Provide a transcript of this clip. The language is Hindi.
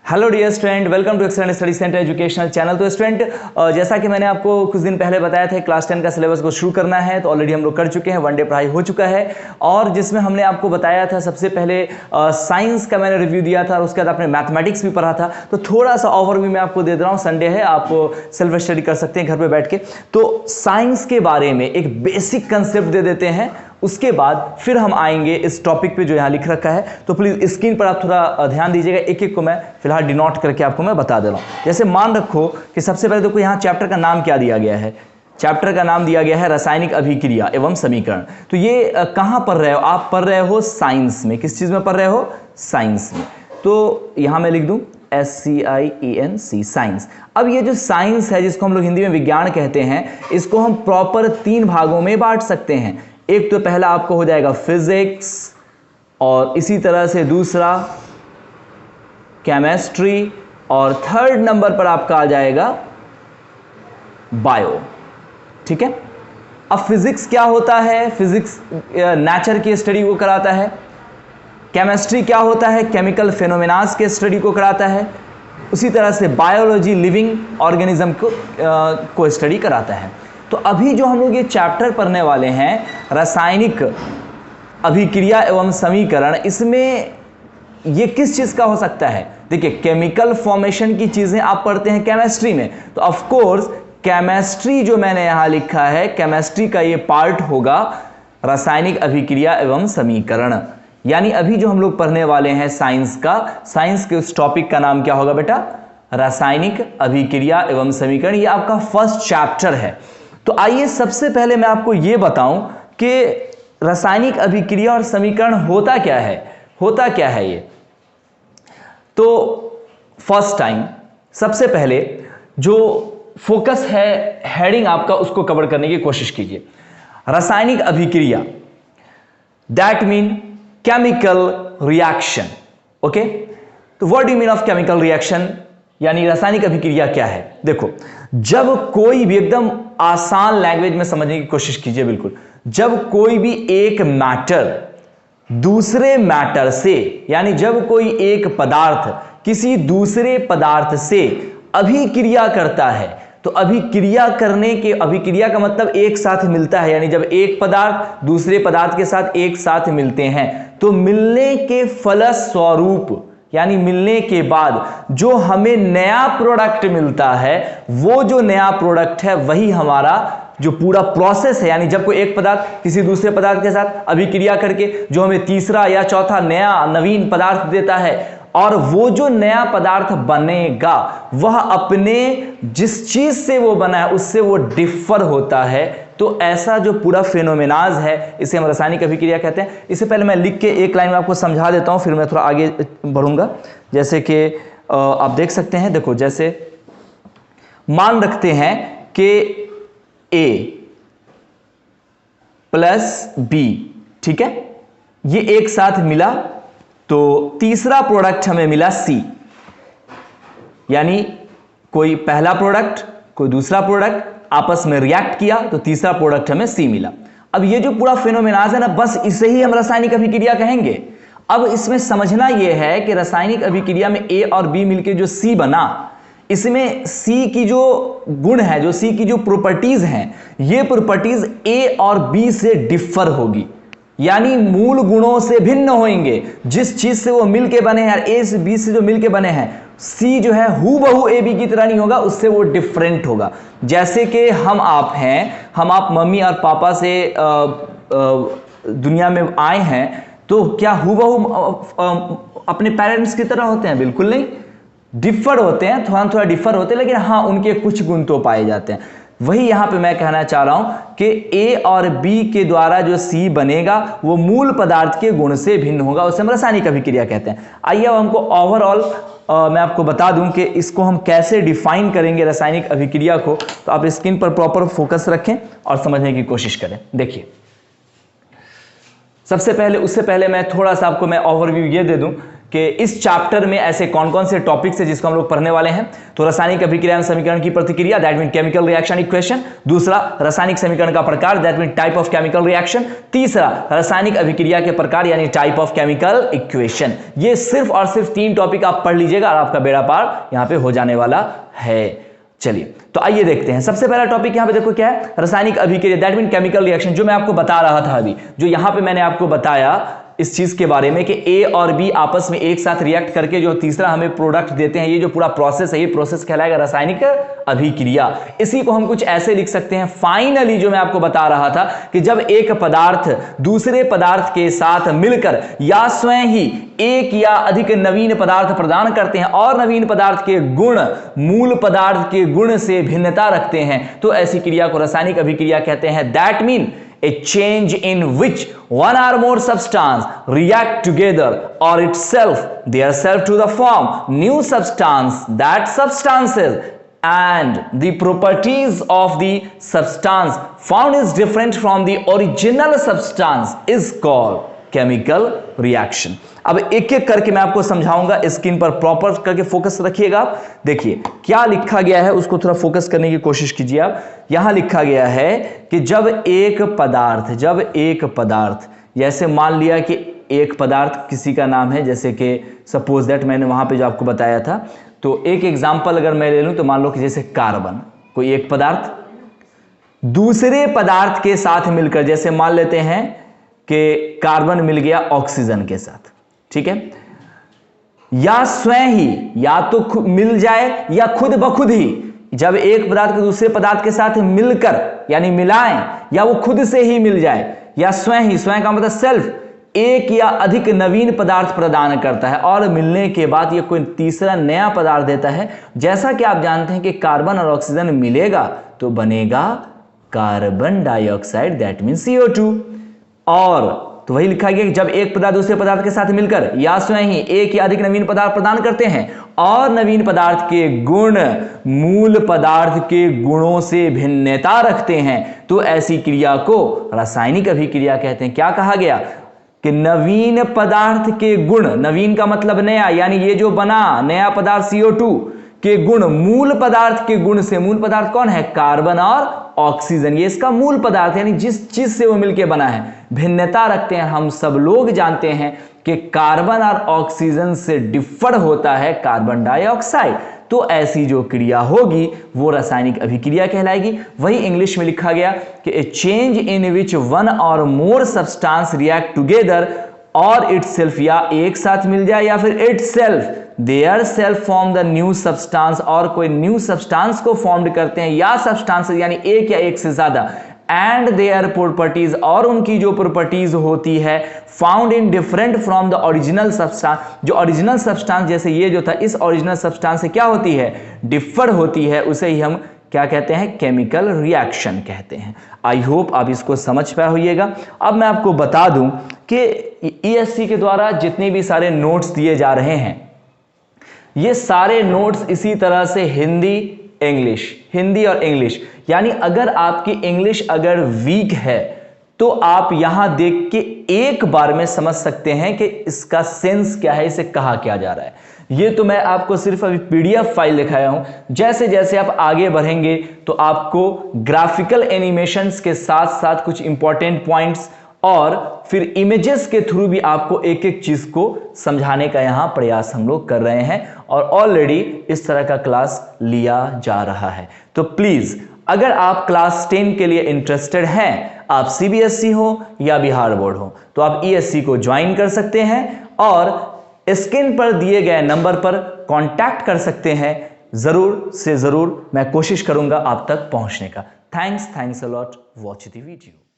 Hello dear student, welcome to Excellent Study Centre educational channel. तो स्टूडेंट, जैसा कि मैंने आपको कुछ दिन पहले बताया था क्लास 10 का सिलेबस को शुरू करना है, तो ऑलरेडी हम लोग कर चुके हैं। वनडे पढ़ाई हो चुका है और जिसमें हमने आपको बताया था सबसे पहले साइंस का मैंने रिव्यू दिया था और उसके बाद आपने मैथमेटिक्स भी पढ़ा था। तो थोड़ा सा ओवरव्यू मैं आपको दे दे रहा हूँ। संडे है, आप सेल्फ स्टडी कर सकते हैं घर पर बैठ के। तो साइंस के बारे में एक बेसिक कंसेप्ट दे देते हैं, उसके बाद फिर हम आएंगे इस टॉपिक पे जो यहां लिख रखा है। तो प्लीज स्क्रीन पर आप थोड़ा ध्यान दीजिएगा, एक एक को मैं फिलहाल डिनोट करके आपको मैं बता दे रहा हूं। जैसे मान रखो कि सबसे पहले तो यहां चैप्टर का नाम क्या दिया गया है। चैप्टर का नाम दिया गया है रासायनिक अभिक्रिया एवं समीकरण। तो ये कहां पढ़ रहे हो आप? पढ़ रहे हो साइंस में। किस चीज में पढ़ रहे हो? साइंस में। तो यहां मैं लिख दूं SCIENC, साइंस। अब ये जो साइंस है, जिसको हम लोग हिंदी में विज्ञान कहते हैं, इसको हम प्रॉपर 3 भागों में बांट सकते हैं। एक तो पहला आपको हो जाएगा फिजिक्स, और इसी तरह से दूसरा केमिस्ट्री, और थर्ड नंबर पर आपका आ जाएगा बायो। ठीक है। अब फिजिक्स क्या होता है? फिजिक्स नेचर की स्टडी को कराता है। केमिस्ट्री क्या होता है? केमिकल फेनोमेनास के स्टडी को कराता है। उसी तरह से बायोलॉजी लिविंग ऑर्गेनिज्म को स्टडी कराता है। तो अभी जो हम लोग ये चैप्टर पढ़ने वाले हैं, रासायनिक अभिक्रिया एवं समीकरण, इसमें ये किस चीज का हो सकता है? देखिए, केमिकल फॉर्मेशन की चीजें आप पढ़ते हैं केमिस्ट्री में, तो ऑफ कोर्स केमिस्ट्री जो मैंने यहां लिखा है, केमिस्ट्री का ये पार्ट होगा रासायनिक अभिक्रिया एवं समीकरण। यानी अभी जो हम लोग पढ़ने वाले हैं साइंस का, साइंस के उस टॉपिक का नाम क्या होगा बेटा? रासायनिक अभिक्रिया एवं समीकरण। ये आपका फर्स्ट चैप्टर है। तो आइए सबसे पहले मैं आपको यह बताऊं कि रासायनिक अभिक्रिया और समीकरण होता क्या है। होता क्या है ये? तो फर्स्ट टाइम सबसे पहले जो फोकस है, हेडिंग आपका, उसको कवर करने की कोशिश कीजिए। रासायनिक अभिक्रिया, that mean chemical reaction. Okay, तो what do you mean of chemical reaction, यानी रासायनिक अभिक्रिया क्या है? देखो, जब कोई भी, एकदम आसान लैंग्वेज में समझने की कोशिश कीजिए बिल्कुल, जब कोई भी एक मैटर दूसरे मैटर से, यानी जब कोई एक पदार्थ किसी दूसरे पदार्थ से अभिक्रिया करता है, तो अभिक्रिया करने के, अभिक्रिया का मतलब एक साथ मिलता है, यानी जब एक पदार्थ दूसरे पदार्थ के साथ एक साथ मिलते हैं, तो मिलने के फलस्वरूप, यानी मिलने के बाद जो हमें नया प्रोडक्ट मिलता है, वो जो नया प्रोडक्ट है वही हमारा जो पूरा प्रोसेस है। यानी जब कोई एक पदार्थ किसी दूसरे पदार्थ के साथ अभिक्रिया करके जो हमें तीसरा या चौथा नया नवीन पदार्थ देता है, और वो जो नया पदार्थ बनेगा वह अपने जिस चीज से वो बना है उससे वो डिफर होता है। तो ऐसा जो पूरा फेनोमेनाज है, इसे हम रासायनिक अभिक्रिया कहते हैं। इससे पहले मैं लिख के एक लाइन में आपको समझा देता हूं, फिर मैं थोड़ा आगे बढ़ूंगा। जैसे कि आप देख सकते हैं, देखो, जैसे मान रखते हैं कि A प्लस B, ठीक है, ये एक साथ मिला, तो तीसरा प्रोडक्ट हमें मिला C। यानी कोई पहला प्रोडक्ट कोई दूसरा प्रोडक्ट आपस में रिएक्ट किया, तो तीसरा प्रोडक्ट हमें C मिला। अब ये जो पूरा फेनोमेनाज है ना, बस इसे ही हम रासायनिक अभिक्रिया कहेंगे। अब इसमें समझना यह है कि रासायनिक अभिक्रिया में A और B मिलकर जो C बना, इसमें C की जो गुण है, जो C की जो प्रॉपर्टीज हैं, ये प्रॉपर्टीज A और B से डिफर होगी, यानी मूल गुणों से भिन्न होंगे। जिस चीज से वो मिलके बने हैं, A से B से जो मिलके बने हैं, C जो है हूबहू A B की तरह नहीं होगा, उससे वो डिफरेंट होगा। जैसे कि हम आप हैं, हम आप मम्मी और पापा से दुनिया में आए हैं, तो क्या हूबहू अपने पेरेंट्स की तरह होते हैं? बिल्कुल नहीं, डिफर होते हैं, थोड़ा थोड़ा डिफर होते हैं, लेकिन हाँ, उनके कुछ गुण तो पाए जाते हैं। वही यहां पे मैं कहना चाह रहा हूं कि A और B के द्वारा जो C बनेगा वो मूल पदार्थ के गुण से भिन्न होगा, उसे हम रासायनिक अभिक्रिया कहते हैं। आइए अब हमको ओवरऑल मैं आपको बता दूं कि इसको हम कैसे डिफाइन करेंगे रासायनिक अभिक्रिया को। तो आप स्क्रीन पर प्रॉपर फोकस रखें और समझने की कोशिश करें। देखिए, सबसे पहले, उससे पहले मैं थोड़ा सा आपको मैं ओवरव्यू ये दे दूं कि इस चैप्टर में ऐसे कौन कौन से टॉपिक्स है जिसको हम लोग पढ़ने वाले हैं। तो रासायनिक अभिक्रिया एवं समीकरण की प्रतिक्रिया, that mean chemical reaction equation. दूसरा, रासायनिक समीकरण का प्रकार, that mean type of chemical reaction. तीसरा, रासायनिक अभिक्रिया के प्रकार यानी टाइप ऑफ केमिकल इक्वेशन। ये सिर्फ और सिर्फ 3 टॉपिक आप पढ़ लीजिएगा और आपका बेड़ा पार यहां पे हो जाने वाला है। चलिए तो आइए देखते हैं। सबसे पहला टॉपिक यहां पे देखो क्या है, रासायनिक अभिक्रिया, दैट मीन केमिकल रिएक्शन। जो मैं आपको बता रहा था अभी, जो यहां पे मैंने आपको बताया इस चीज के बारे में कि ए और बी आपस में एक साथ रिएक्ट करके जो तीसरा हमें प्रोडक्ट देते हैं, ये जो पूरा प्रोसेस है, ये प्रोसेस कहलाएगा रासायनिक अभिक्रिया। इसी को हम कुछ ऐसे लिख सकते हैं, फाइनली जो मैं आपको बता रहा था कि जब एक पदार्थ दूसरे पदार्थ के साथ मिलकर या स्वयं ही एक या अधिक नवीन पदार्थ प्रदान करते हैं और नवीन पदार्थ के गुण मूल पदार्थ के गुण से भिन्नता रखते हैं, तो ऐसी क्रिया को रासायनिक अभिक्रिया कहते हैं। That mean a change in which one or more substance react together or itself their self to the form new substance, that substances and the properties of the substance found is different from the original substance is called chemical reaction. अब एक एक करके मैं आपको समझाऊंगा, स्क्रीन पर प्रॉपर करके फोकस रखिएगा। देखिए क्या लिखा गया है, उसको थोड़ा फोकस करने की कोशिश कीजिए आप। यहां लिखा गया है कि जब एक पदार्थ जैसे मान लिया कि एक पदार्थ किसी का नाम है, जैसे कि सपोज दैट मैंने वहां पे जो आपको बताया था, तो एक एग्जांपल अगर मैं ले लूं तो मान लो कि जैसे कार्बन, कोई एक पदार्थ दूसरे पदार्थ के साथ मिलकर, जैसे मान लेते हैं कि कार्बन मिल गया ऑक्सीजन के साथ, ठीक है, या स्वयं ही या तो मिल जाए या खुद ब खुद ही, जब एक पदार्थ को दूसरे पदार्थ के साथ मिलकर यानी मिलाएं, या वो खुद से ही मिल जाए या स्वयं ही, स्वयं का मतलब सेल्फ, एक या अधिक नवीन पदार्थ प्रदान करता है और मिलने के बाद ये कोई तीसरा नया पदार्थ देता है। जैसा कि आप जानते हैं कि कार्बन और ऑक्सीजन मिलेगा तो बनेगा carbon dioxide, that mean CO2। और तो वही लिखा गया कि जब एक पदार्थ दूसरे पदार्थ के साथ मिलकर या स्वयं ही एक या अधिक नवीन पदार्थ प्रदान करते हैं और नवीन पदार्थ के गुण मूल पदार्थ के गुणों से भिन्नता रखते हैं, तो ऐसी क्रिया को रासायनिक अभिक्रिया कहते हैं। क्या कहा गया कि नवीन पदार्थ के गुण, नवीन का मतलब नया, यानी ये जो बना नया पदार्थ CO2 के गुण मूल पदार्थ के गुण से, मूल पदार्थ कौन है, कार्बन और ऑक्सीजन, ये इसका मूल पदार्थ यानी जिस चीज से वो मिलके बना है, भिन्नता रखते हैं। हम सब लोग जानते हैं कि कार्बन और ऑक्सीजन से डिफर होता है कार्बन डाइऑक्साइड, तो ऐसी जो क्रिया होगी वो रासायनिक अभिक्रिया कहलाएगी। वही इंग्लिश में लिखा गया कि ए चेंज इन विच वन और मोर सब्सटेंस रिएक्ट टुगेदर और इटसेल्फ, या एक साथ मिल जाए या फिर itself their self form the new substance, और कोई न्यू सब्सटेंस को फॉर्म करते हैं, या सब्सटेंस यानी एक या एक से ज्यादा, एंड देयर प्रॉपर्टीज, और उनकी जो प्रॉपर्टीज होती है found in different from the original substance, जो ओरिजिनल सब्सटेंस जैसे ये जो था इस ओरिजिनल सब्सटेंस से क्या होती है, डिफर होती है, उसे ही हम क्या कहते हैं, केमिकल रिएक्शन कहते हैं। आई होप आप इसको समझ पाए होइएगा। अब मैं आपको बता दूं कि ESC के द्वारा जितने भी सारे नोट्स दिए जा रहे हैं, ये सारे नोट्स इसी तरह से हिंदी और इंग्लिश, यानी अगर आपकी इंग्लिश अगर वीक है तो आप यहां देख के एक बार में समझ सकते हैं कि इसका सेंस क्या है, इसे कहा क्या जा रहा है। ये तो मैं आपको सिर्फ अभी PDF फाइल दिखाया हूं। जैसे जैसे आप आगे बढ़ेंगे तो आपको ग्राफिकल एनिमेशंस के साथ साथ कुछ इंपॉर्टेंट पॉइंट्स और फिर इमेजेस के थ्रू भी आपको एक एक चीज को समझाने का यहां प्रयास हम लोग कर रहे हैं, और ऑलरेडी इस तरह का क्लास लिया जा रहा है। तो प्लीज अगर आप क्लास 10 के लिए इंटरेस्टेड हैं, आप CBSE हो या बिहार बोर्ड हो, तो आप ESC को ज्वाइन कर सकते हैं और स्क्रीन पर दिए गए नंबर पर कांटेक्ट कर सकते हैं। जरूर से जरूर मैं कोशिश करूंगा आप तक पहुंचने का। Thanks a lot, watch the video.